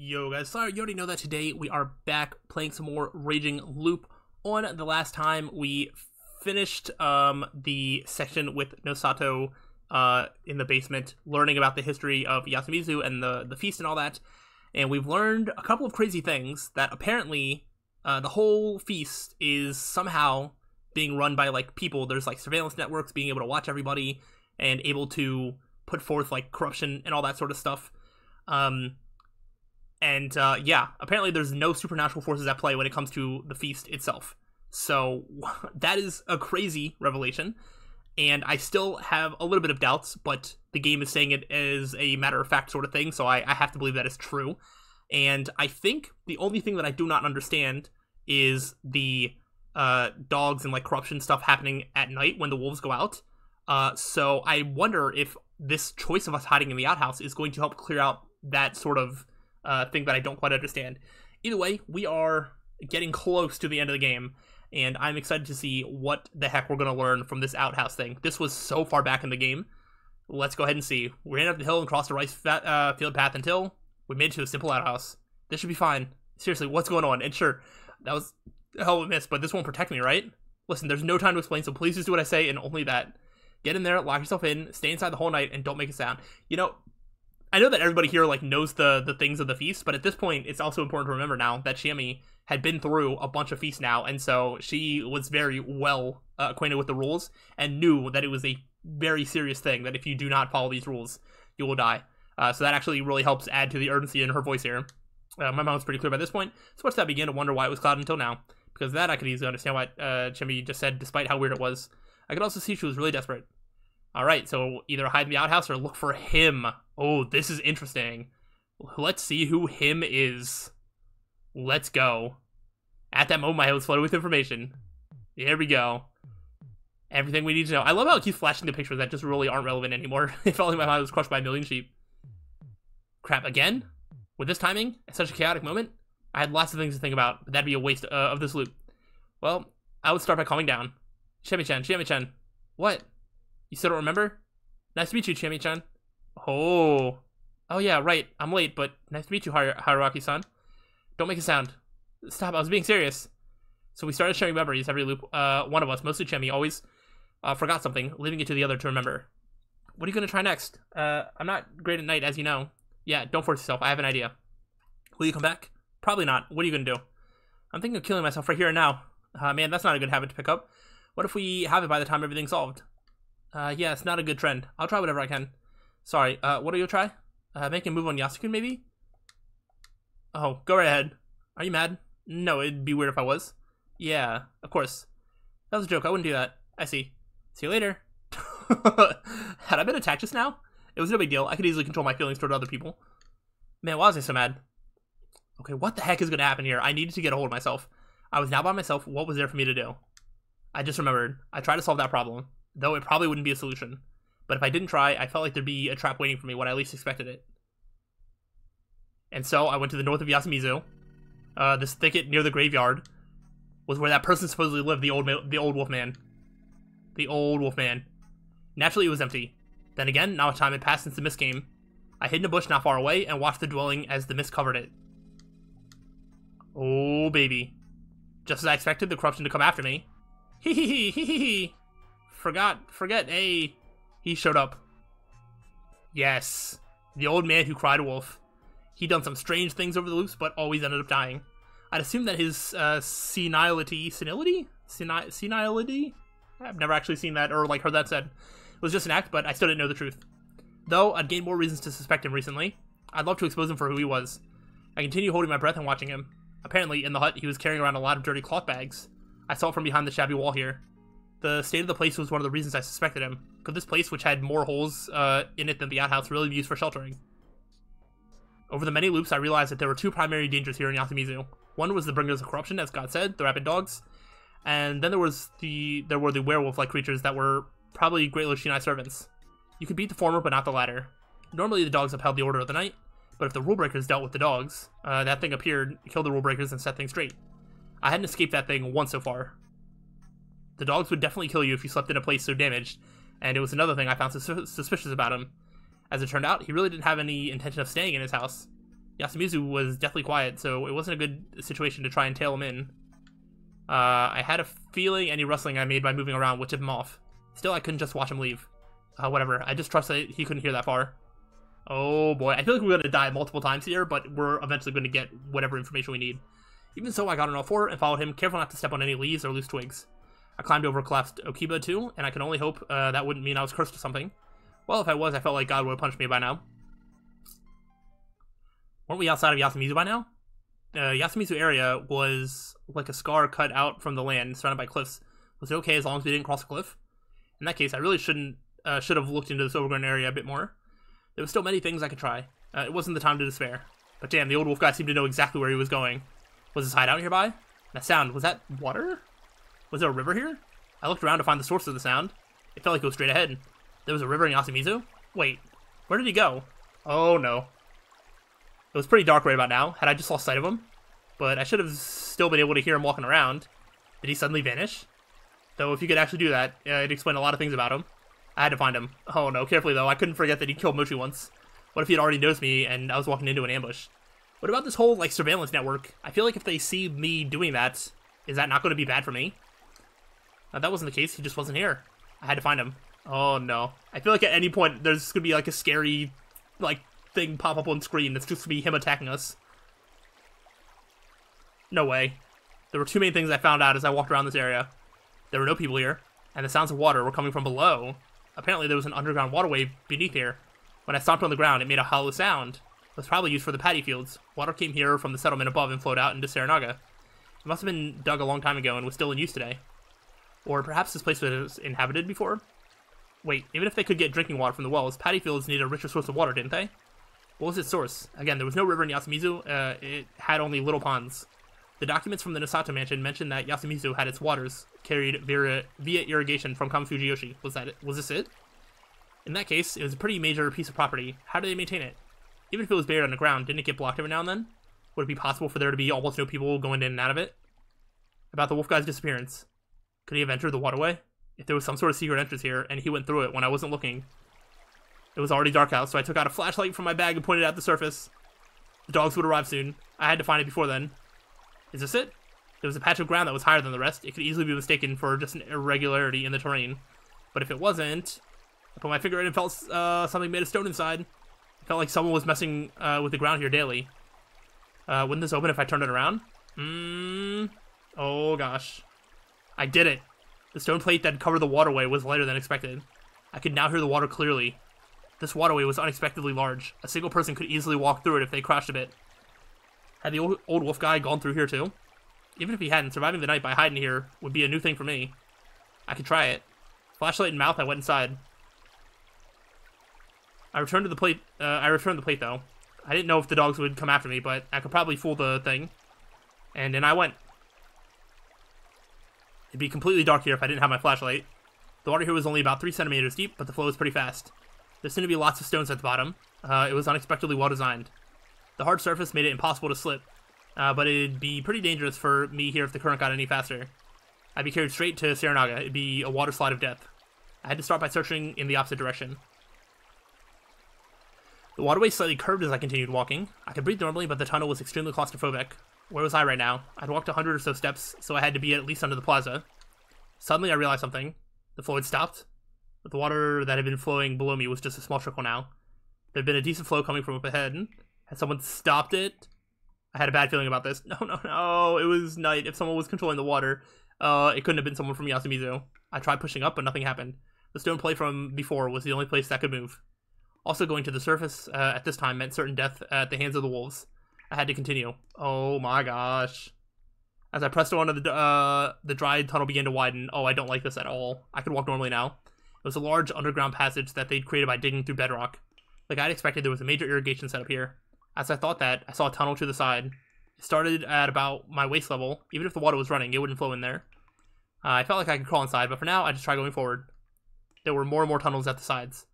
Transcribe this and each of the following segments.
Yo guys, sorry, you already know that today we are back playing some more Raging Loop. On the last time, we finished the section with Nosato in the basement, learning about the history of Yasumizu and the feast and all that. And we've learned a couple of crazy things, that apparently the whole feast is somehow being run by like people. There's like surveillance networks being able to watch everybody and able to put forth like corruption and all that sort of stuff. Yeah, apparently there's no supernatural forces at play when it comes to the feast itself. So that is a crazy revelation, and I still have a little bit of doubts, but the game is saying it as a matter-of-fact sort of thing, so I have to believe that is true. And I think the only thing that I do not understand is the dogs and like corruption stuff happening at night when the wolves go out. So I wonder if this choice of us hiding in the outhouse is going to help clear out that sort of thing that I don't quite understand. Either way, we are getting close to the end of the game, and I'm excited to see what the heck we're going to learn from this outhouse thing. This was so far back in the game. Let's go ahead and see. We ran up the hill and crossed the rice field path until we made it to a simple outhouse. This should be fine. Seriously, what's going on? And sure, that was a hell of a miss, but this won't protect me, right? Listen, there's no time to explain, so please just do what I say and only that. Get in there, lock yourself in, stay inside the whole night, and don't make a sound. You know, I know that everybody here like knows the things of the feast, but at this point, it's also important to remember now that Shiemi had been through a bunch of feasts now, and so she was very well acquainted with the rules and knew that it was a very serious thing, that if you do not follow these rules, you will die. So that actually really helps add to the urgency in her voice here. My mind's pretty clear by this point, so much that I began to wonder why it was clouded until now, because of that I could easily understand what Shiemi just said, despite how weird it was. I could also see she was really desperate. Alright, so either hide in the outhouse or look for him. Oh, this is interesting. Let's see who him is. Let's go. At that moment, my head was flooded with information. Here we go. Everything we need to know. I love how it keeps flashing the pictures that just really aren't relevant anymore. It felt like my mind was crushed by a million sheep. Crap, again? With this timing, at such a chaotic moment, I had lots of things to think about, but that'd be a waste of this loop. Well, I would start by calming down. Shiemi-chan, Shiemi-chan. What? You still don't remember? Nice to meet you, Shiemi-chan. Oh, yeah, right. I'm late, but nice to meet you, Haruaki-san. Don't make a sound. Stop, I was being serious. So we started sharing memories every loop. One of us, mostly Shiemi, always forgot something, leaving it to the other to remember. What are you going to try next? I'm not great at night, as you know. Yeah, don't force yourself. I have an idea. Will you come back? Probably not. What are you going to do? I'm thinking of killing myself right here and now. Man, that's not a good habit to pick up. What if we have it by the time everything's solved? Yeah, it's not a good trend. I'll try whatever I can. Sorry, what do you try? Make a move on Yasukun, maybe? Oh, go right ahead. Are you mad? No, it'd be weird if I was. Yeah, of course. That was a joke, I wouldn't do that. I see. See you later. Had I been attacked just now? It was no big deal. I could easily control my feelings toward other people. Man, why was I so mad? Okay, what the heck is going to happen here? I needed to get a hold of myself. I was now by myself. What was there for me to do? I just remembered. I tried to solve that problem, though it probably wouldn't be a solution. But if I didn't try, I felt like there'd be a trap waiting for me when I least expected it. And so I went to the north of Yasumizu. This thicket near the graveyard was where that person supposedly lived, the old wolf man. The old wolf man. Naturally, it was empty. Then again, now time had passed since the mist came. I hid in a bush not far away and watched the dwelling as the mist covered it. Oh, baby. Just as I expected the corruption to come after me. Hee hee hee hee hee hee. Forget, hey. He showed up. Yes. The old man who cried wolf. He'd done some strange things over the loops, but always ended up dying. I'd assume that his senility? I've never actually seen that or like heard that said. It was just an act, but I still didn't know the truth. Though, I'd gained more reasons to suspect him recently. I'd love to expose him for who he was. I continued holding my breath and watching him. Apparently, in the hut, he was carrying around a lot of dirty cloth bags. I saw it from behind the shabby wall here. The state of the place was one of the reasons I suspected him. Could this place, which had more holes in it than the outhouse, really be used for sheltering? Over the many loops, I realized that there were two primary dangers here in Yasumizu. One was the bringers of corruption, as God said, the rabid dogs. And then there were the werewolf-like creatures that were probably Great Lord Shinai's servants. You could beat the former, but not the latter. Normally, the dogs upheld the order of the night, but if the rule breakers dealt with the dogs, that thing appeared, killed the rule breakers, and set things straight. I hadn't escaped that thing once so far. The dogs would definitely kill you if you slept in a place so damaged, and it was another thing I found suspicious about him. As it turned out, he really didn't have any intention of staying in his house. Yasumizu was deathly quiet, so it wasn't a good situation to try and tail him in. I had a feeling any rustling I made by moving around would tip him off. Still, I couldn't just watch him leave. Whatever, I just trust that he couldn't hear that far. Oh boy, I feel like we're going to die multiple times here, but we're eventually going to get whatever information we need. Even so, I got on all four and followed him, careful not to step on any leaves or loose twigs. I climbed over a collapsed Okiba too, and I can only hope that wouldn't mean I was cursed or something. Well, if I was, I felt like God would have punched me by now. Weren't we outside of Yasumizu by now? Yasumizu area was like a scar cut out from the land, surrounded by cliffs. Was it okay as long as we didn't cross a cliff? In that case, I really should have looked into this overgrown area a bit more. There were still many things I could try. It wasn't the time to despair. But damn, the old wolf guy seemed to know exactly where he was going. Was his hideout nearby? That sound, was that water? Was there a river here? I looked around to find the source of the sound. It felt like it was straight ahead. There was a river in Yasumizu? Wait, where did he go? Oh no. It was pretty dark right about now. Had I just lost sight of him? But I should have still been able to hear him walking around. Did he suddenly vanish? Though if you could actually do that, it'd explain a lot of things about him. I had to find him. Oh no, carefully though. I couldn't forget that he killed Mochi once. What if he had already noticed me and I was walking into an ambush? What about this whole, like, surveillance network? I feel like if they see me doing that, is that not going to be bad for me? That wasn't the case. He just wasn't here. I had to find him. Oh no. I feel like at any point there's going to be like a scary, like, thing pop up on screen that's just going to be him attacking us. No way. There were two main things I found out as I walked around this area. There were no people here, and the sounds of water were coming from below. Apparently there was an underground waterway beneath here. When I stomped on the ground, it made a hollow sound. It was probably used for the paddy fields. Water came here from the settlement above and flowed out into Saranaga. It must have been dug a long time ago and was still in use today. Or perhaps this place was inhabited before? Wait, even if they could get drinking water from the wells, paddy fields needed a richer source of water, didn't they? What was its source? Again, there was no river in Yasumizu. It had only little ponds. The documents from the Nosato mansion mentioned that Yasumizu had its waters carried via irrigation from Kamifujiyoshi. Was this it? In that case, it was a pretty major piece of property. How do they maintain it? Even if it was buried underground, didn't it get blocked every now and then? Would it be possible for there to be almost no people going in and out of it? About the wolf guy's disappearance. Could he have entered the waterway? If there was some sort of secret entrance here, and he went through it when I wasn't looking. It was already dark out, so I took out a flashlight from my bag and pointed it at the surface. The dogs would arrive soon. I had to find it before then. Is this it? There was a patch of ground that was higher than the rest. It could easily be mistaken for just an irregularity in the terrain. But if it wasn't... I put my finger in and felt something made of stone inside. It felt like someone was messing with the ground here daily. Wouldn't this open if I turned it around? Oh gosh. I did it. The stone plate that covered the waterway was lighter than expected. I could now hear the water clearly. This waterway was unexpectedly large. A single person could easily walk through it if they crashed a bit. Had the old wolf guy gone through here too? Even if he hadn't, surviving the night by hiding here would be a new thing for me. I could try it. Flashlight in mouth, I went inside. I returned the plate though. I didn't know if the dogs would come after me, but I could probably fool the thing. And then I went. It'd be completely dark here if I didn't have my flashlight. The water here was only about 3 centimeters deep, but the flow was pretty fast. There seemed to be lots of stones at the bottom. It was unexpectedly well designed. The hard surface made it impossible to slip, but it'd be pretty dangerous for me here if the current got any faster. I'd be carried straight to Saranaga. It'd be a water slide of death. I had to start by searching in the opposite direction. The waterway slightly curved as I continued walking. I could breathe normally, but the tunnel was extremely claustrophobic. Where was I right now? I'd walked 100 or so steps, so I had to be at least under the plaza. Suddenly, I realized something. The flow had stopped, but the water that had been flowing below me was just a small trickle now. There had been a decent flow coming from up ahead. Had someone stopped it? I had a bad feeling about this. No. It was night. If someone was controlling the water, it couldn't have been someone from Yasumizu. I tried pushing up, but nothing happened. The stone plate from before was the only place that could move. Also, going to the surface at this time meant certain death at the hands of the wolves. I had to continue. Oh my gosh. As I pressed on to the dry tunnel began to widen. Oh, I don't like this at all. I could walk normally now. It was a large underground passage that they'd created by digging through bedrock. Like I'd expected, there was a major irrigation setup here. As I thought that, I saw a tunnel to the side. It started at about my waist level. Even if the water was running, it wouldn't flow in there. I felt like I could crawl inside, but for now, I just tried going forward. There were more and more tunnels at the sides.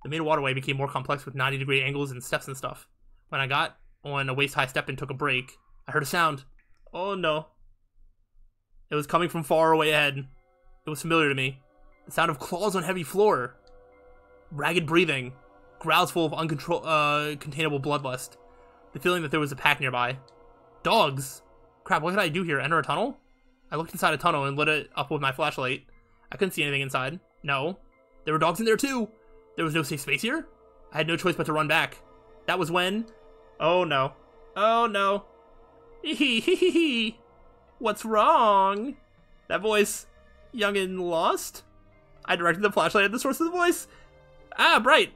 The main waterway became more complex with 90-degree angles and steps and stuff. When I got on a waist-high step and took a break, I heard a sound. Oh no. It was coming from far away ahead. It was familiar to me. The sound of claws on heavy floor. Ragged breathing. Growls full of uncontainable bloodlust. the feeling that there was a pack nearby. Dogs! Crap, what could I do here? Enter a tunnel? I looked inside a tunnel and lit it up with my flashlight. I couldn't see anything inside. No. There were dogs in there too! There was no safe space here? I had no choice but to run back. That was when... Oh no. Oh no. Hee. What's wrong? That voice. Young and lost? I directed the flashlight at the source of the voice. Ah, bright!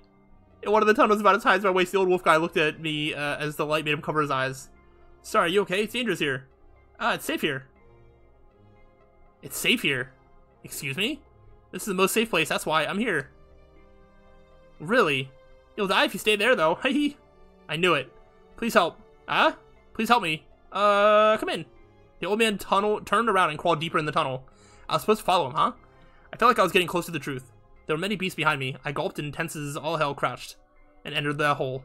In one of the tunnels about as high as my waist, the old wolf guy looked at me as the light made him cover his eyes. Sorry, you okay? It's dangerous here. Ah, it's safe here. It's safe here? Excuse me? This is the most safe place, that's why I'm here. Really? You'll die if you stay there, though. Hehe. I knew it. Please help. Ah? Please help me. Come in. The old man turned around and crawled deeper in the tunnel. I was supposed to follow him, huh? I felt like I was getting close to the truth. There were many beasts behind me. I gulped and tense as all hell crouched, and entered the hole.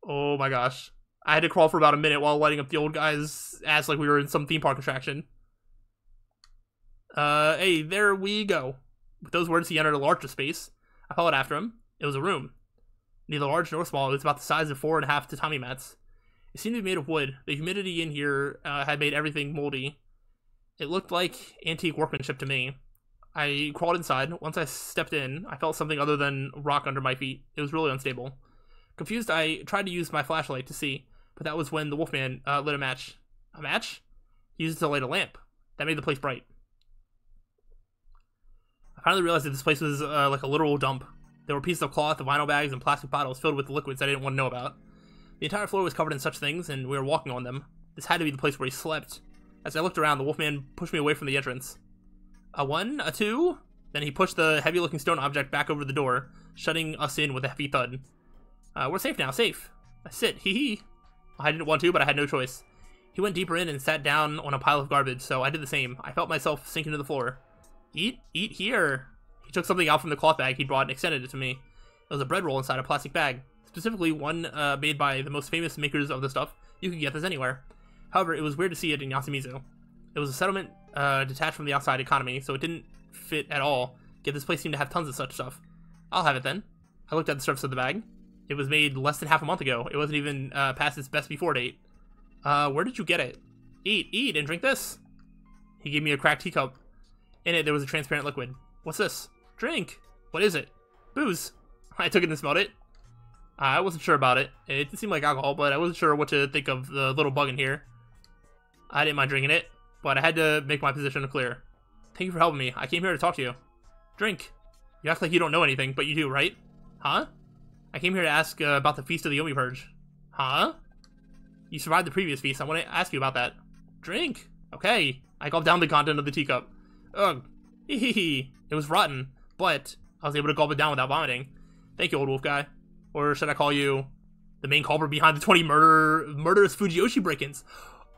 Oh my gosh. I had to crawl for about a minute while lighting up the old guy's ass like we were in some theme park attraction. Hey, there we go. With those words, he entered a larger space. I followed after him. It was a room. Neither large nor small. It was about the size of 4.5 tatami mats. It seemed to be made of wood. The humidity in here had made everything moldy. It looked like antique workmanship to me. I crawled inside. Once I stepped in, I felt something other than rock under my feet. It was really unstable. Confused, I tried to use my flashlight to see, but that was when the wolfman lit a match. A match? He used it to light a lamp. That made the place bright. I finally realized that this place was like a literal dump. There were pieces of cloth, vinyl bags, and plastic bottles filled with liquids I didn't want to know about. The entire floor was covered in such things, and we were walking on them. This had to be the place where he slept. As I looked around, the wolfman pushed me away from the entrance. A one, a two, then he pushed the heavy-looking stone object back over the door, shutting us in with a heavy thud. We're safe now, safe. I sit, hee. I didn't want to, but I had no choice. He went deeper in and sat down on a pile of garbage, so I did the same. I felt myself sink into the floor. Eat here. He took something out from the cloth bag he'd brought and extended it to me. It was a bread roll inside a plastic bag. Specifically, one made by the most famous makers of the stuff. You could get this anywhere. However, it was weird to see it in Yasumizu. It was a settlement detached from the outside economy, so it didn't fit at all, yet this place seemed to have tons of such stuff. I'll have it then. I looked at the surface of the bag. It was made less than half a month ago. It wasn't even past its best before date. Where did you get it? Eat, and drink this. He gave me a cracked teacup. In it, there was a transparent liquid. What's this? Drink. What is it? Booze. I took it and smelled it. I wasn't sure about it. It didn't seem like alcohol, but I wasn't sure what to think of the little bug in here. I didn't mind drinking it, but I had to make my position clear. Thank you for helping me. I came here to talk to you. Drink. You act like you don't know anything, but you do, right? Huh? I came here to ask about the Feast of the Yomi Purge. Huh? You survived the previous feast. I want to ask you about that. Drink. Okay. I gulped down the content of the teacup. Ugh. It was rotten, but I was able to gulp it down without vomiting. Thank you, old wolf guy. Or should I call you the main culprit behind the 20 murderous Fujiyoshi break-ins?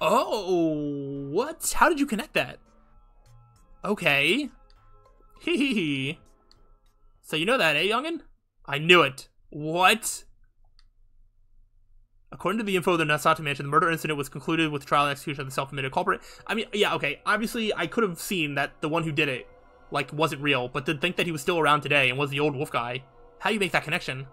Oh, what? How did you connect that? Okay. So you know that, eh, youngin? I knew it. What? According to the info of the Nasato Mansion, the murder incident was concluded with trial and execution of the self-admitted culprit. I mean, yeah, okay. Obviously, I could have seen that the one who did it, like, wasn't real, but to think that he was still around today and was the old wolf guy, how do you make that connection?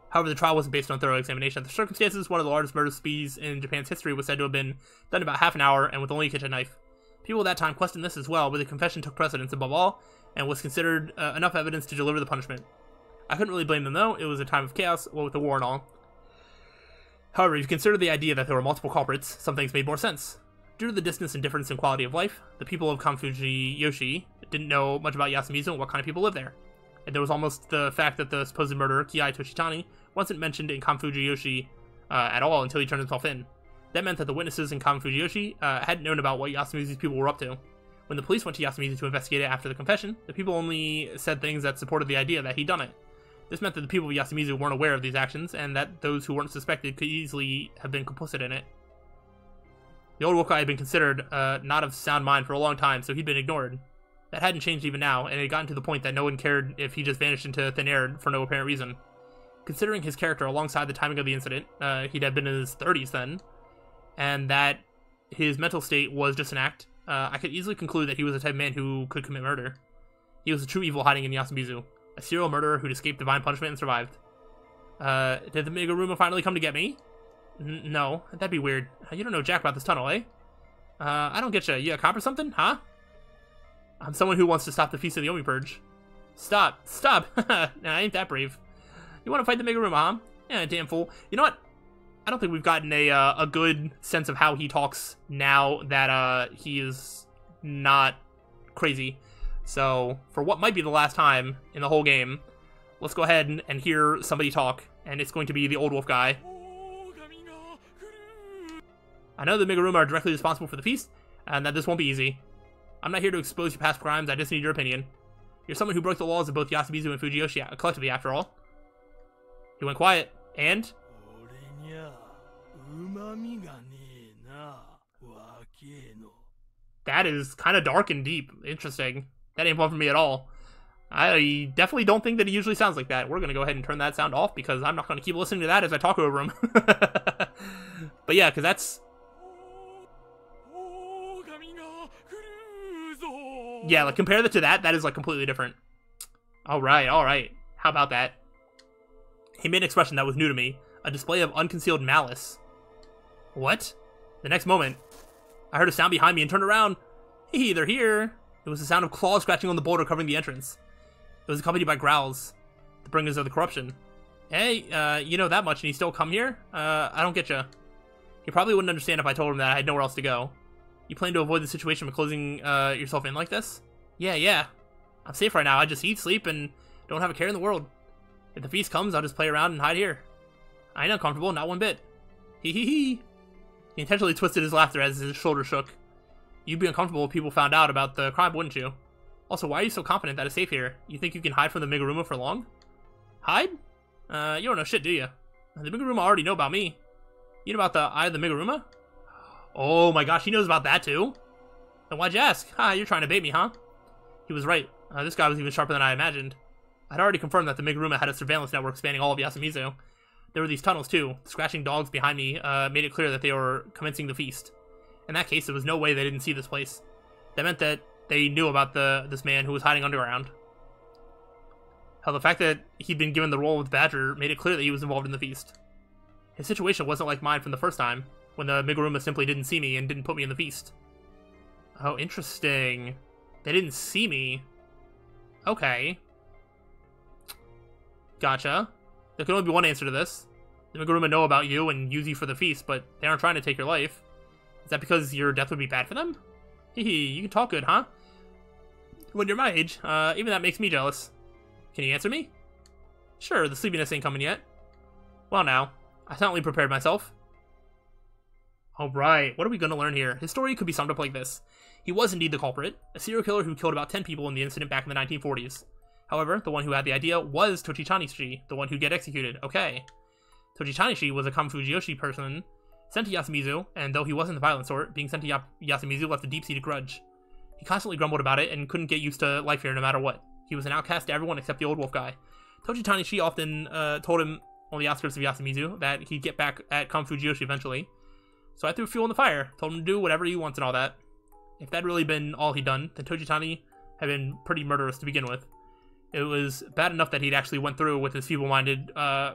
However, the trial wasn't based on thorough examination. Of the circumstances, one of the largest murder sprees in Japan's history was said to have been done in about half an hour and with only a kitchen knife. People at that time questioned this as well, but the confession took precedence above all and was considered enough evidence to deliver the punishment. I couldn't really blame them though. It was a time of chaos, what with the war and all. However, if you consider the idea that there were multiple culprits, some things made more sense. Due to the distance and difference in quality of life, the people of Konfuji-yoshi didn't know much about Yasumizu and what kind of people lived there. And there was almost the fact that the supposed murderer, Kiai Toshitani, wasn't mentioned in Konfuji-yoshi at all until he turned himself in. That meant that the witnesses in Konfuji-yoshi hadn't known about what Yasumizu's people were up to. When the police went to Yasumizu to investigate it after the confession, the people only said things that supported the idea that he'd done it. This meant that the people of Yasumizu weren't aware of these actions, and that those who weren't suspected could easily have been complicit in it. The old Wokai had been considered not of sound mind for a long time, so he'd been ignored. That hadn't changed even now, and it had gotten to the point that no one cared if he just vanished into thin air for no apparent reason. Considering his character alongside the timing of the incident, he'd have been in his 30s then, and that his mental state was just an act, I could easily conclude that he was the type of man who could commit murder. He was a true evil hiding in Yasumizu, a serial murderer who'd escaped divine punishment and survived. Did the Meguruma finally come to get me? No, that'd be weird. You don't know jack about this tunnel, eh? I don't get you. You a cop or something, huh? I'm someone who wants to stop the Feast of the Yomi Purge. Stop. Nah, I ain't that brave. You want to fight the Meguruma, huh? Yeah, damn fool. You know what? I don't think we've gotten a good sense of how he talks now that he is not crazy. So, for what might be the last time in the whole game, let's go ahead and hear somebody talk, and it's going to be the old wolf guy. I know the Meguruma are directly responsible for the feast, and that this won't be easy. I'm not here to expose your past crimes, I just need your opinion. You're someone who broke the laws of both Yasumizu and Fujiyoshi collectively, after all. He went quiet, and... That is kind of dark and deep. Interesting. That ain't fun for me at all. I definitely don't think that he usually sounds like that. We're going to go ahead and turn that sound off because I'm not going to keep listening to that as I talk over him. But yeah, because that's... Yeah, like compare that to that is like completely different. Alright. How about that? He made an expression that was new to me. A display of unconcealed malice. What? The next moment, I heard a sound behind me and turned around. Hey, they're here. It was the sound of claws scratching on the boulder covering the entrance. It was accompanied by growls, the bringers of the corruption. Hey, you know that much and you still come here? I don't get you. He probably wouldn't understand if I told him that I had nowhere else to go. You plan to avoid the situation by closing yourself in like this? Yeah. I'm safe right now. I just eat, sleep, and don't have a care in the world. If the feast comes, I'll just play around and hide here. I ain't uncomfortable, not one bit. Hee. He intentionally twisted his laughter as his shoulder shook. You'd be uncomfortable if people found out about the crime, wouldn't you? Also, why are you so confident that it's safe here? You think you can hide from the Meguruma for long? Hide? You don't know shit, do you? The Meguruma already know about me. You know about the Eye of the Meguruma? Oh my gosh, he knows about that too? Then why'd you ask? You're trying to bait me, huh? He was right. This guy was even sharper than I imagined. I'd already confirmed that the Meguruma had a surveillance network spanning all of Yasumizu. There were these tunnels too. The scratching dogs behind me made it clear that they were commencing the feast. In that case, there was no way they didn't see this place. That meant that they knew about this man who was hiding underground. Hell, the fact that he'd been given the role of Badger made it clear that he was involved in the feast. His situation wasn't like mine from the first time, when the Meguruma simply didn't see me and didn't put me in the feast. Oh, interesting. They didn't see me. Okay. Gotcha. There can only be one answer to this. The Meguruma know about you and use you for the feast, but they aren't trying to take your life. Is that because your death would be bad for them? Hee, you can talk good, huh? When you're my age, even that makes me jealous. Can you answer me? Sure, the sleepiness ain't coming yet. Well now, I certainly prepared myself. Alright, what are we gonna learn here? His story could be summed up like this. He was indeed the culprit, a serial killer who killed about 10 people in the incident back in the 1940s. However, the one who had the idea was Tochi Chanishi, the one who'd get executed. Okay. Tochi Chanishi was a Kame Fujiyoshi person sent to Yasumizu, and though he wasn't the violent sort, being sent to Yasumizu left a deep-seated grudge. He constantly grumbled about it and couldn't get used to life here no matter what. He was an outcast to everyone except the old wolf guy. Tochi Chanishi often told him on the outskirts of Yasumizu that he'd get back at Kame Fujiyoshi eventually. So I threw fuel in the fire, told him to do whatever he wants and all that. If that'd really been all he'd done, then Tochi Chani had been pretty murderous to begin with. It was bad enough that he'd actually went through with his feeble-minded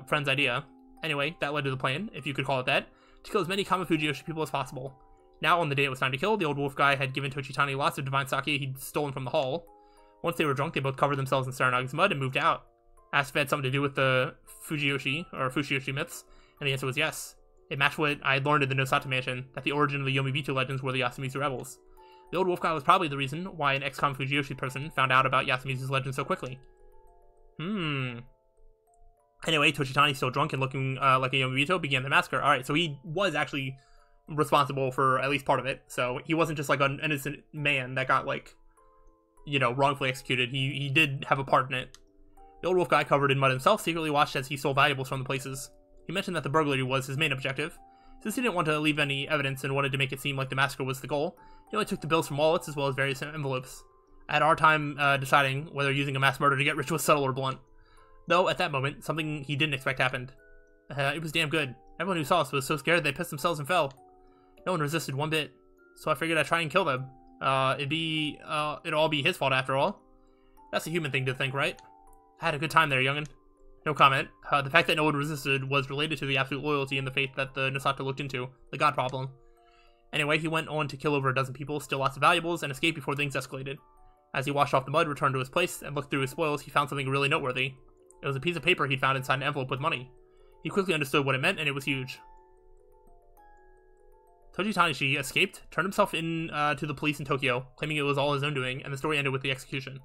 friend's idea. Anyway, that led to the plan, if you could call it that, to kill as many Kame Fujiyoshi people as possible. Now, on the day it was time to kill, the old wolf guy had given Tochi Chani lots of divine sake he'd stolen from the hall. Once they were drunk, they both covered themselves in Saranaga's mud and moved out. Asked if it had something to do with the Fujiyoshi myths, and the answer was yes. It matched what I had learned in the Nosata mansion, that the origin of the Yomibito legends were the Yasumizu rebels. The old wolf guy was probably the reason why an ex-Kame Fujiyoshi person found out about Yasumizu's legend so quickly. Anyway, Tochi Chani, still drunk and looking like a Yomibito, began the massacre. Alright, so he was actually responsible for at least part of it. So he wasn't just like an innocent man that got, like, you know, wrongfully executed. He did have a part in it. The old wolf guy, covered in mud himself, secretly watched as he stole valuables from the places. He mentioned that the burglary was his main objective. Since he didn't want to leave any evidence and wanted to make it seem like the massacre was the goal, he only took the bills from wallets as well as various envelopes. I had a hard time deciding whether using a mass murder to get rich was subtle or blunt. Though, at that moment, something he didn't expect happened. It was damn good. Everyone who saw us was so scared they pissed themselves and fell. No one resisted one bit, so I figured I'd try and kill them. It'd all be his fault after all. That's a human thing to think, right? I had a good time there, young'un. No comment. The fact that no one resisted was related to the absolute loyalty and the faith that the Nosata looked into, the god problem. Anyway, he went on to kill over a dozen people, steal lots of valuables, and escape before things escalated. As he washed off the mud, returned to his place, and looked through his spoils, he found something really noteworthy. It was a piece of paper he'd found inside an envelope with money. He quickly understood what it meant, and it was huge. Toji Tanishi escaped, turned himself in to the police in Tokyo, claiming it was all his own doing, and the story ended with the execution.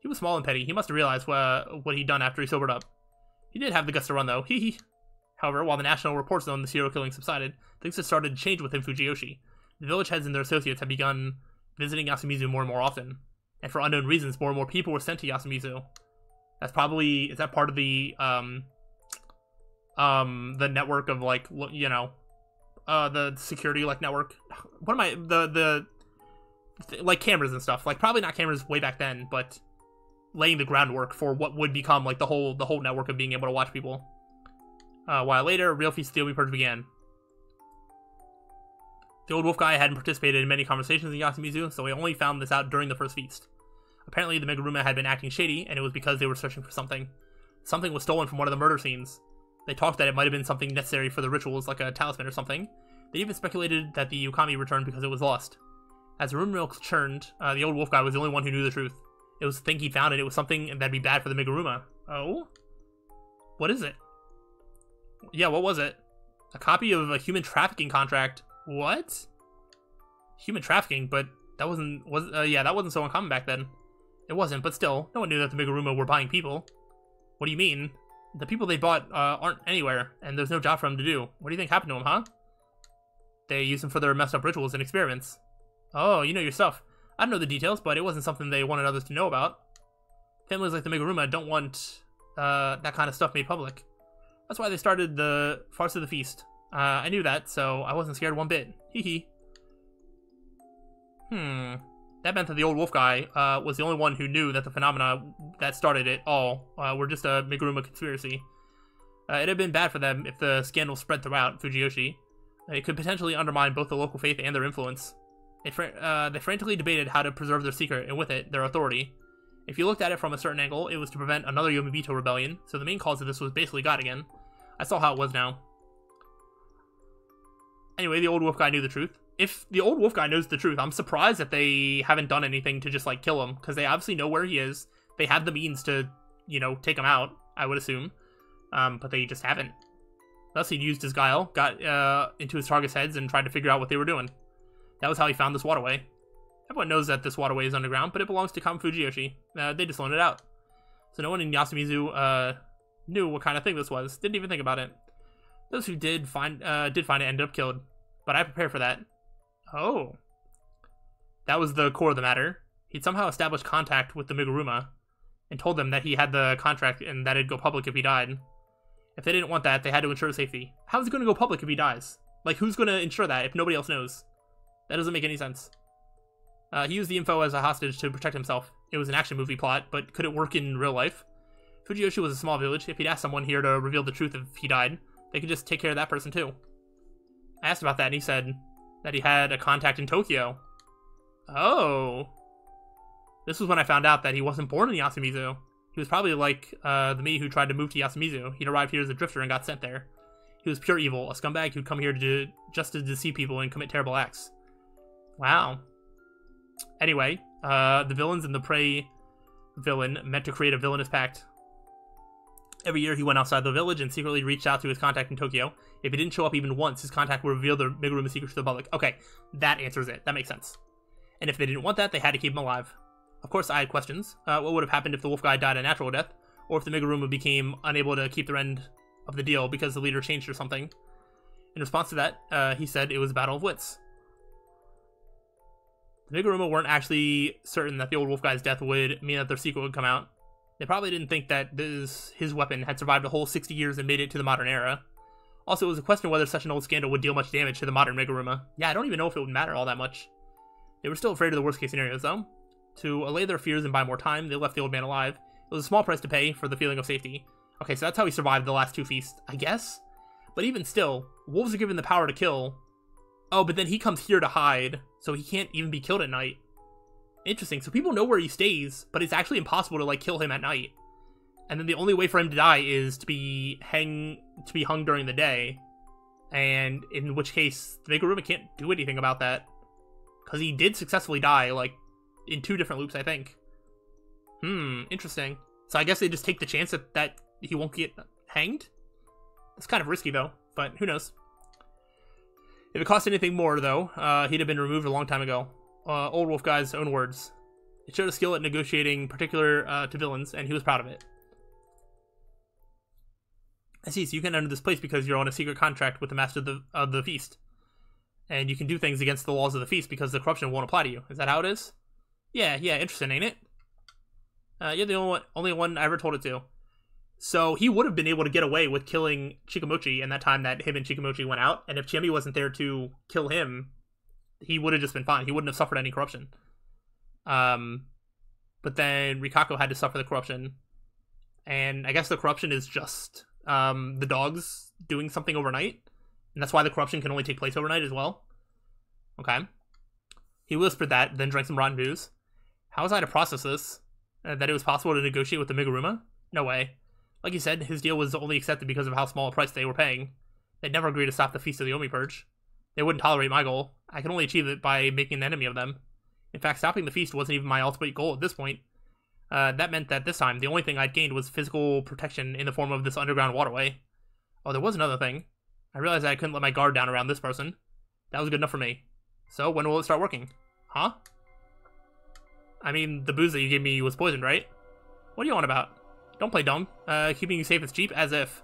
He was small and petty. He must have realized what he'd done after he sobered up. He did have the guts to run, though. Hee hee. However, while the national reports on the serial killing subsided, things had started to change within Fujiyoshi. The village heads and their associates had begun visiting Yasumizu more and more often. And for unknown reasons, more and more people were sent to Yasumizu. That's probably... Is that part of the network of, like, you know... the security, like, network? What am I... like, cameras and stuff. Like, probably not cameras way back then, but... laying the groundwork for what would become, like, the whole network of being able to watch people. A while later, a real feast of the Omi Purge began. The old wolf guy hadn't participated in many conversations in Yasumizu, so he only found this out during the first feast. Apparently, the Meguruma had been acting shady, and it was because they were searching for something. Something was stolen from one of the murder scenes. They talked that it might have been something necessary for the rituals, like a talisman or something. They even speculated that the Yukami returned because it was lost. As the rumor mill churned, the old wolf guy was the only one who knew the truth. It was the thing he found, and it was something that'd be bad for the Meguruma. Oh? What is it? Yeah, what was it? A copy of a human trafficking contract. What? Human trafficking, but that wasn't... yeah, that wasn't so uncommon back then. It wasn't, but still, no one knew that the Meguruma were buying people. What do you mean? The people they bought aren't anywhere, and there's no job for them to do. What do you think happened to them, huh? They used them for their messed up rituals and experiments. Oh, you know your stuff. I don't know the details, but it wasn't something they wanted others to know about. Families like the Meguruma don't want that kind of stuff made public. That's why they started the farce of the feast. I knew that, so I wasn't scared one bit. Hee hee. That meant that the old wolf guy was the only one who knew that the phenomena that started it all were just a Meguruma conspiracy. It had been bad for them if the scandal spread throughout Fujiyoshi. It could potentially undermine both the local faith and their influence. They frantically debated how to preserve their secret, and with it, their authority. If you looked at it from a certain angle, it was to prevent another Yomibito rebellion, so the main cause of this was basically God again. I saw how it was now. Anyway, the old wolf guy knew the truth. If the old wolf guy knows the truth, I'm surprised that they haven't done anything to just, like, kill him, because they obviously know where he is. They have the means to, you know, take him out, I would assume, but they just haven't. Thus, he used his guile, got into his target's heads, and tried to figure out what they were doing. That was how he found this waterway. Everyone knows that this waterway is underground, but it belongs to Common Fujiyoshi. They just loaned it out. So no one in Yasumizu knew what kind of thing this was. Didn't even think about it. Those who did find it ended up killed. But I prepared for that. Oh. That was the core of the matter. He'd somehow established contact with the Meguruma and told them that he had the contract and that it'd go public if he died. If they didn't want that, they had to ensure safety. How's it going to go public if he dies? Like, who's going to ensure that if nobody else knows? That doesn't make any sense. He used the info as a hostage to protect himself. It was an action movie plot, but could it work in real life? Fujiyoshi was a small village. If he'd asked someone here to reveal the truth if he died, they could just take care of that person too. I asked about that, and he said that he had a contact in Tokyo. Oh. This was when I found out that he wasn't born in Yasumizu. He was probably like me who tried to move to Yasumizu. He'd arrived here as a drifter and got sent there. He was pure evil, a scumbag who'd come here just to deceive people and commit terrible acts. Wow. Anyway, the villains and the prey villain meant to create a villainous pact. Every year he went outside the village and secretly reached out to his contact in Tokyo. If he didn't show up even once, his contact would reveal the Meguruma secret to the public. Okay, that answers it. That makes sense. And if they didn't want that, they had to keep him alive. Of course, I had questions. What would have happened if the wolf guy died a natural death? Or if the Meguruma became unable to keep their end of the deal because the leader changed or something? In response to that, he said it was a battle of wits. The Meguruma weren't actually certain that the old wolf guy's death would mean that their secret would come out. They probably didn't think that his weapon had survived a whole 60 years and made it to the modern era. Also, it was a question of whether such an old scandal would deal much damage to the modern Meguruma. Yeah, I don't even know if it would matter all that much. They were still afraid of the worst case scenarios, though. To allay their fears and buy more time, they left the old man alive. It was a small price to pay for the feeling of safety. Okay, so that's how he survived the last two feasts, I guess? But even still, wolves are given the power to kill. Oh, but then he comes here to hide, so he can't even be killed at night. Interesting, so people know where he stays, but it's actually impossible to, like, kill him at night. And then the only way for him to die is to be hung during the day. And in which case, the Meguruma can't do anything about that. Because he did successfully die, like, in 2 different loops, I think. Interesting. So I guess they just take the chance that he won't get hanged? It's kind of risky, though, but who knows. If it cost anything more, though, he'd have been removed a long time ago. Old Wolf Guy's own words. It showed a skill at negotiating particular to villains, and he was proud of it. I see, so you can enter this place because you're on a secret contract with the master of the feast. And you can do things against the laws of the feast because the corruption won't apply to you. Is that how it is? Yeah, interesting, ain't it? You're the only one I ever told it to. So he would have been able to get away with killing Chikamochi in that time that him and Chikamochi went out. And if Chiemi wasn't there to kill him, he would have just been fine. He wouldn't have suffered any corruption. But then Rikako had to suffer the corruption. And I guess the corruption is just the dogs doing something overnight. And that's why the corruption can only take place overnight as well. Okay. He whispered that, then drank some rotten booze. How was I to process this? That it was possible to negotiate with the Meguruma? No way. Like you said, his deal was only accepted because of how small a price they were paying. They'd never agree to stop the Feast of the Omi Purge. They wouldn't tolerate my goal. I can only achieve it by making an enemy of them. In fact, stopping the feast wasn't even my ultimate goal at this point. That meant that this time, the only thing I'd gained was physical protection in the form of this underground waterway. Oh, there was another thing. I realized I couldn't let my guard down around this person. That was good enough for me. So, when will it start working? Huh? I mean, the booze that you gave me was poisoned, right? What are you on about? Don't play dumb. Keeping you safe is cheap, as if.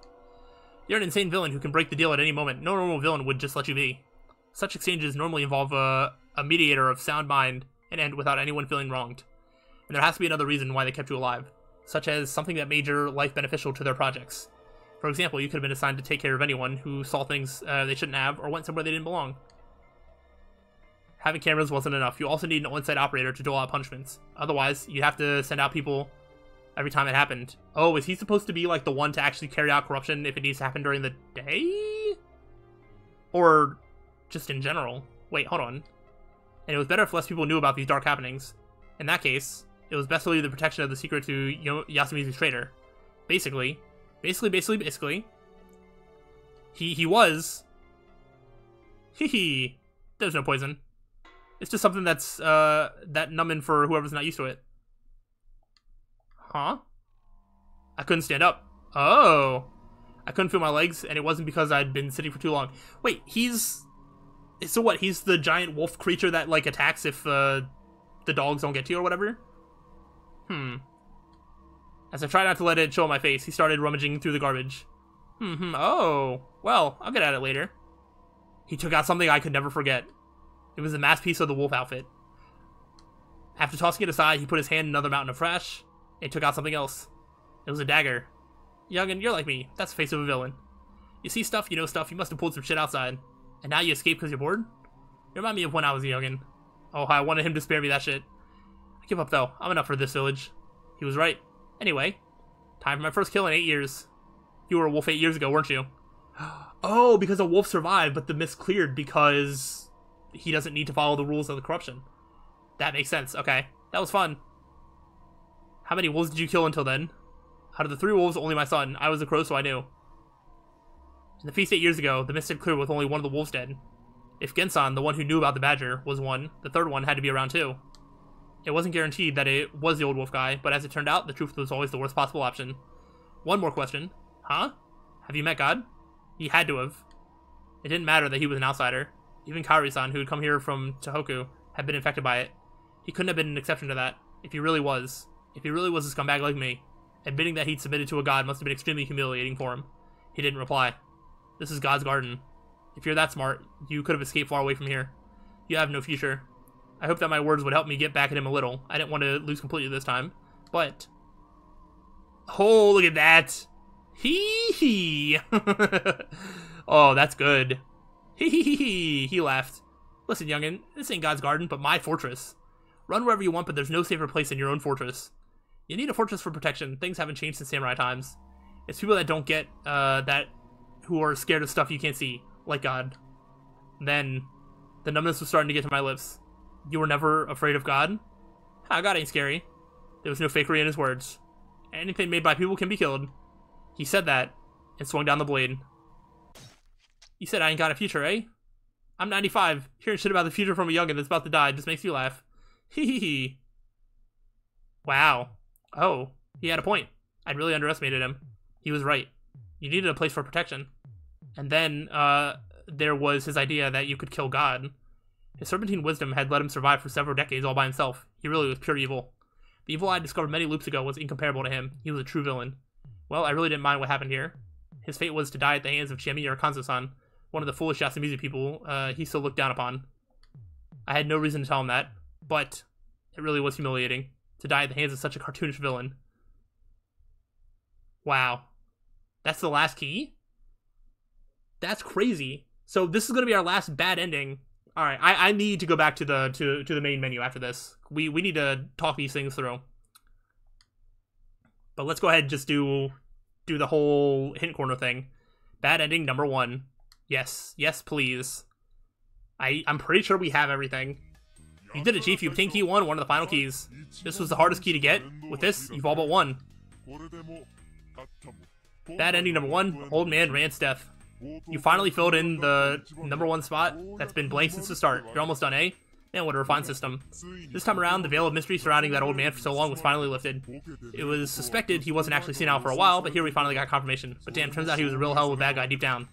You're an insane villain who can break the deal at any moment. No normal villain would just let you be. Such exchanges normally involve a mediator of sound mind and end without anyone feeling wronged. And there has to be another reason why they kept you alive, such as something that made your life beneficial to their projects. For example, you could have been assigned to take care of anyone who saw things they shouldn't have or went somewhere they didn't belong. Having cameras wasn't enough. You also need an on-site operator to dole out punishments. Otherwise, you'd have to send out people every time it happened. Oh, is he supposed to be like the one to actually carry out corruption if it needs to happen during the day? Or just in general? Wait, hold on. And it was better if less people knew about these dark happenings. In that case, it was best to leave the protection of the secret to Yasumizu's traitor. Basically, he was. There's no poison. It's just something that's that numbing for whoever's not used to it. Huh? I couldn't stand up. Oh. I couldn't feel my legs, and it wasn't because I'd been sitting for too long. Wait, so what, he's the giant wolf creature that, like, attacks if the dogs don't get to you or whatever? As I tried not to let it show on my face, he started rummaging through the garbage. Oh. Well, I'll get at it later. He took out something I could never forget. It was a masterpiece of the wolf outfit. After tossing it aside, he put his hand in another mountain of trash, and took out something else. It was a dagger. Youngin, you're like me. That's the face of a villain. You see stuff, you know stuff, you must have pulled some shit outside. And now you escape because you're bored? You remind me of when I was a youngin. Oh, I wanted him to spare me that shit. I give up, though. I'm enough for this village. He was right. Anyway, time for my first kill in 8 years. You were a wolf 8 years ago, weren't you? Oh, because a wolf survived, but the mist cleared because he doesn't need to follow the rules of the corruption. That makes sense. Okay. That was fun. How many wolves did you kill until then? Out of the 3 wolves, only my son. I was a crow, so I knew. In the feast 8 years ago, the mist had cleared with only one of the wolves dead. If Gensan, the one who knew about the badger, was one, the third one had to be around too. It wasn't guaranteed that it was the old wolf guy, but as it turned out, the truth was always the worst possible option. One more question. Huh? Have you met God? He had to have. It didn't matter that he was an outsider. Even Kaori-san, who had come here from Tohoku, had been infected by it. He couldn't have been an exception to that, if he really was. If he really was a scumbag like me. Admitting that he'd submitted to a god must have been extremely humiliating for him. He didn't reply. This is God's garden. If you're that smart, you could have escaped far away from here. You have no future. I hope that my words would help me get back at him a little. I didn't want to lose completely this time. But... oh, look at that! Hee. Oh, that's good. Hee. He laughed. Listen, youngin, this ain't God's garden, but my fortress. Run wherever you want, but there's no safer place than your own fortress. You need a fortress for protection. Things haven't changed since samurai times. It's people that don't get, who are scared of stuff you can't see, like God. Then, the numbness was starting to get to my lips. You were never afraid of God? God ain't scary. There was no fakery in his words. Anything made by people can be killed. He said that and swung down the blade. You said I ain't got a future, eh? I'm 95. Hearing shit about the future from a youngin' that's about to die just makes you laugh. Hee hee hee. Wow. Oh, he had a point. I'd really underestimated him. He was right. You needed a place for protection. And then, there was his idea that you could kill God. His serpentine wisdom had let him survive for several decades all by himself. He really was pure evil. The evil I discovered many loops ago was incomparable to him. He was a true villain. Well, I really didn't mind what happened here. His fate was to die at the hands of Chiemi or Kanzo-san, one of the foolish Yasamizu people he still looked down upon. I had no reason to tell him that, but it really was humiliating to die at the hands of such a cartoonish villain. Wow. That's the last key? That's crazy. So this is going to be our last bad ending. All right, I need to go back to the main menu after this. We need to talk these things through. But let's go ahead and just do the whole hint corner thing. Bad ending number 1. Yes, please. I'm pretty sure we have everything. You did it, Chief. You obtained key 1, one of the final keys. This was the hardest key to get. With this, you've all but won. Bad ending number 1, Old Man Rant's death. You finally filled in the number 1 spot that's been blank since the start. You're almost done, eh? Man, what a refined system. This time around, the veil of mystery surrounding that old man for so long was finally lifted. It was suspected he wasn't actually seen out for a while, but here we finally got confirmation. But damn, turns out he was a real hell of a bad guy deep down.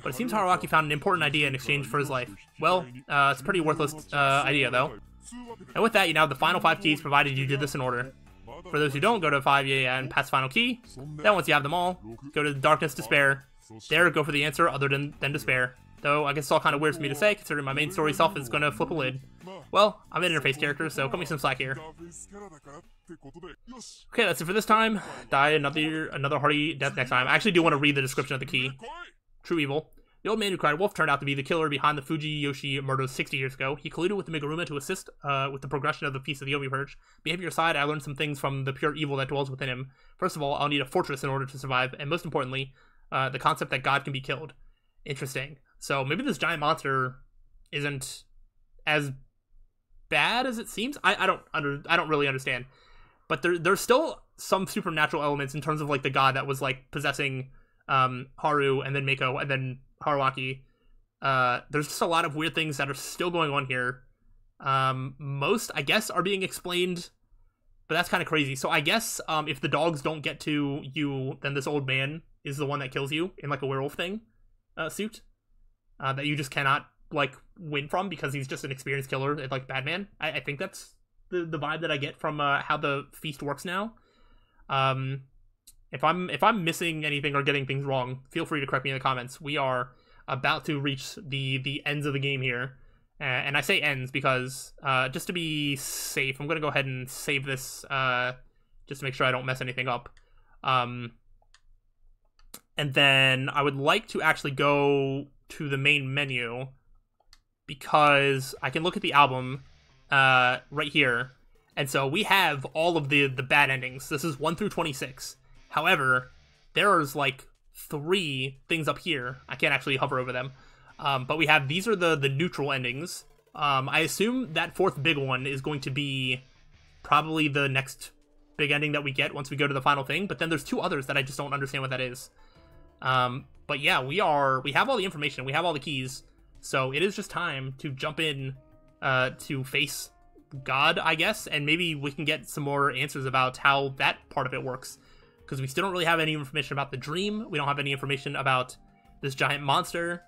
But it seems Haruaki found an important idea in exchange for his life. Well, it's a pretty worthless idea, though. And with that, you now have the final 5 keys, provided you did this in order. For those who don't, go to 5 and pass final key. Then once you have them all, go to the Darkness Despair. There, go for the answer other than despair. Though, I guess it's all kind of weird for me to say, considering my main story self is gonna flip a lid. Well, I'm an interface character, so cut me some slack here. Okay, that's it for this time. Die another hearty death next time. I actually do want to read the description of the key. True evil. The old man who cried wolf turned out to be the killer behind the Fujiyoshi murders 60 years ago. He colluded with the Meguruma to assist with the progression of the Feast of the Yomi Purge. Behavior aside, I learned some things from the pure evil that dwells within him. First of all, I'll need a fortress in order to survive, and most importantly, the concept that God can be killed. Interesting. So maybe this giant monster isn't as bad as it seems. I don't really understand. But there's still some supernatural elements in terms of like the god that was like possessing Haru and then Mako and then Haruaki. There's just a lot of weird things that are still going on here. Most, I guess, are being explained, but that's kind of crazy. So I guess if the dogs don't get to you, then this old man is the one that kills you in like a werewolf thing suit that you just cannot like win from because he's just an experienced killer like Batman. I think that's the vibe that I get from how the feast works now. If I'm missing anything or getting things wrong, feel free to correct me in the comments. We are about to reach the ends of the game here, and I say ends because just to be safe, I'm gonna go ahead and save this just to make sure I don't mess anything up. And then I would like to actually go to the main menu because I can look at the album right here. And so we have all of the bad endings. This is 1 through 26. However, there's like 3 things up here. I can't actually hover over them. But we have, these are the neutral endings. I assume that 4th big one is going to be probably the next big ending that we get once we go to the final thing. But then there's 2 others that I just don't understand what that is. But yeah, we have all the information, we have all the keys, so it is just time to jump in, to face God, I guess, and maybe we can get some more answers about how that part of it works, because we still don't really have any information about the dream, we don't have any information about this giant monster,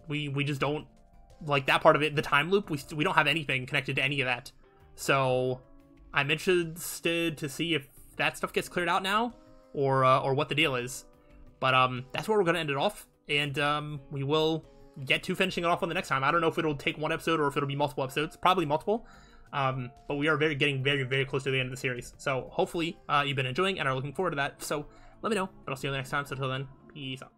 we just don't, like, that part of it, the time loop, we don't have anything connected to any of that, so I'm interested to see if that stuff gets cleared out now, or what the deal is. But that's where we're going to end it off, and we will get to finishing it off on the next time. I don't know if it'll take 1 episode or if it'll be multiple episodes. Probably multiple, but we are getting very, very close to the end of the series. So hopefully you've been enjoying and are looking forward to that. So let me know, but I'll see you next time. So until then, peace out.